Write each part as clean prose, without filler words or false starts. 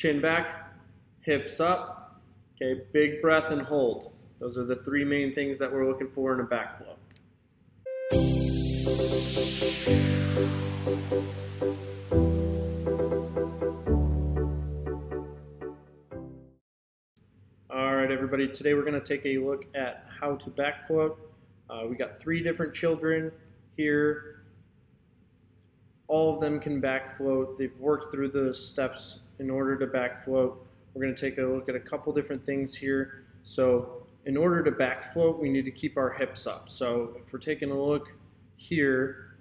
chin back, hips up. Okay, big breath and hold. Those are the three main things that we're looking for in a back float. All right, everybody, today we're going to take a look at how to back float. We got 3 different children here. All of them can back float. They've worked through the steps in order to back float. We're going to take a look at a couple different things here. So in order to back float, we need to keep our hips up. So if we're taking a look here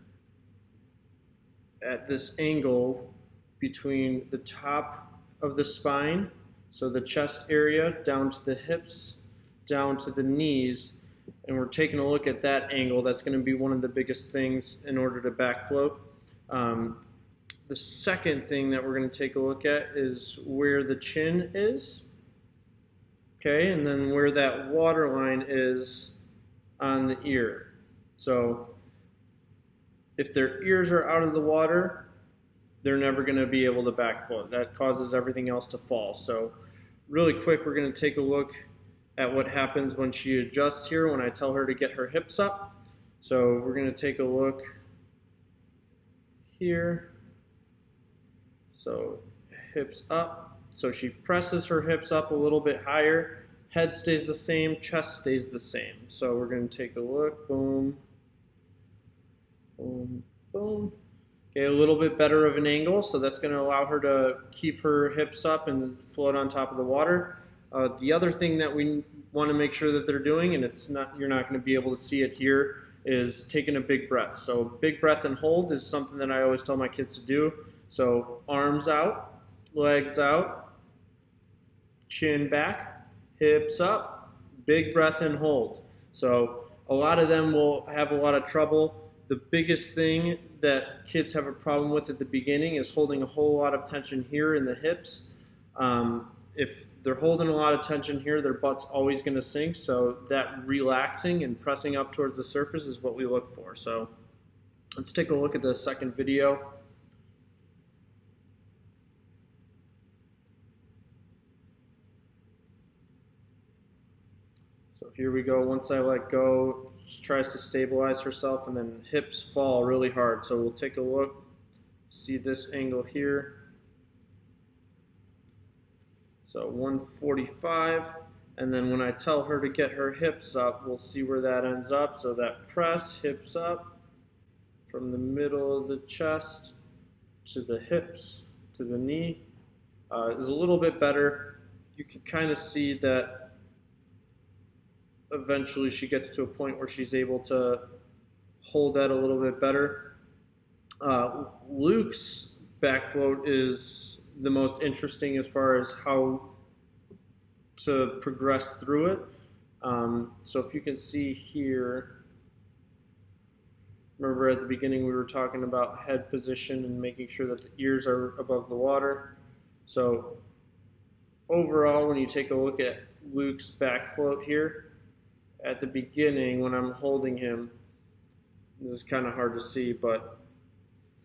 at this angle between the top of the spine, so the chest area, down to the hips, down to the knees, and we're taking a look at that angle. That's going to be one of the biggest things in order to back float. The second thing that we're going to take a look at is where the chin is, okay, and then where that water line is on the ear. So if their ears are out of the water, they're never going to be able to back float. That causes everything else to fall. So really quick, we're going to take a look at what happens when she adjusts here when I tell her to get her hips up. So we're going to take a look here. So hips up. So she presses her hips up a little bit higher. Head stays the same, chest stays the same. So we're going to take a look. Boom, boom, boom. Okay, a little bit better of an angle, so that's going to allow her to keep her hips up and float on top of the water. The other thing that we want to make sure that they're doing, and you're not going to be able to see it here, is taking a big breath. So big breath and hold is something that I always tell my kids to do. So arms out, legs out, chin back, hips up, big breath and hold. So a lot of them will have a lot of trouble. The biggest thing that kids have a problem with at the beginning is holding a whole lot of tension here in the hips. If they're holding a lot of tension here, their butt's always going to sink. So that relaxing and pressing up towards the surface is what we look for. So let's take a look at the second video. So here we go. Once I let go, she tries to stabilize herself, and then hips fall really hard. So we'll take a look, see this angle here. So 145, and then when I tell her to get her hips up, we'll see where that ends up. So that press, hips up, from the middle of the chest to the hips, to the knee, is a little bit better. You can kind of see that eventually she gets to a point where she's able to hold that a little bit better. Luke's back float is the most interesting as far as how to progress through it. So if you can see here, remember at the beginning we were talking about head position and making sure that the ears are above the water. So overall, when you take a look at Luke's back float here, at the beginning when I'm holding him, this is kind of hard to see, but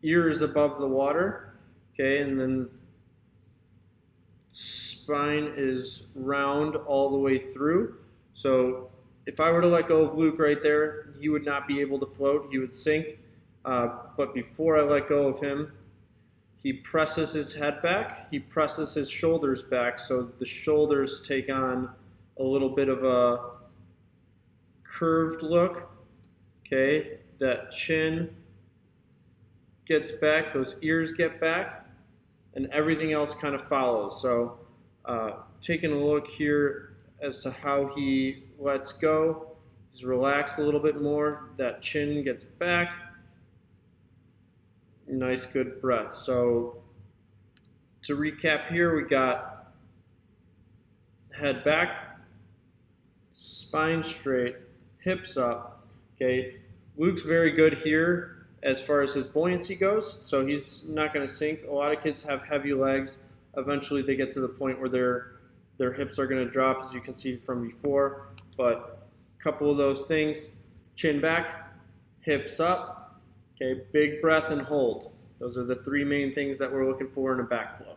ears above the water, okay, and then spine is round all the way through. So if I were to let go of Luke right there, he would not be able to float, he would sink. But before I let go of him, he presses his head back, he presses his shoulders back, so the shoulders take on a little bit of a curved look, okay, that chin gets back, those ears get back, and everything else kind of follows. So taking a look here as to how he lets go, he's relaxed a little bit more, that chin gets back, nice good breath. So to recap here, we got head back, spine straight, hips up, okay. Luke's very good here as far as his buoyancy goes, so he's not going to sink. A lot of kids have heavy legs. Eventually they get to the point where their hips are going to drop, as you can see from before. But a couple of those things, chin back, hips up, okay, big breath and hold. Those are the 3 main things that we're looking for in a back flow.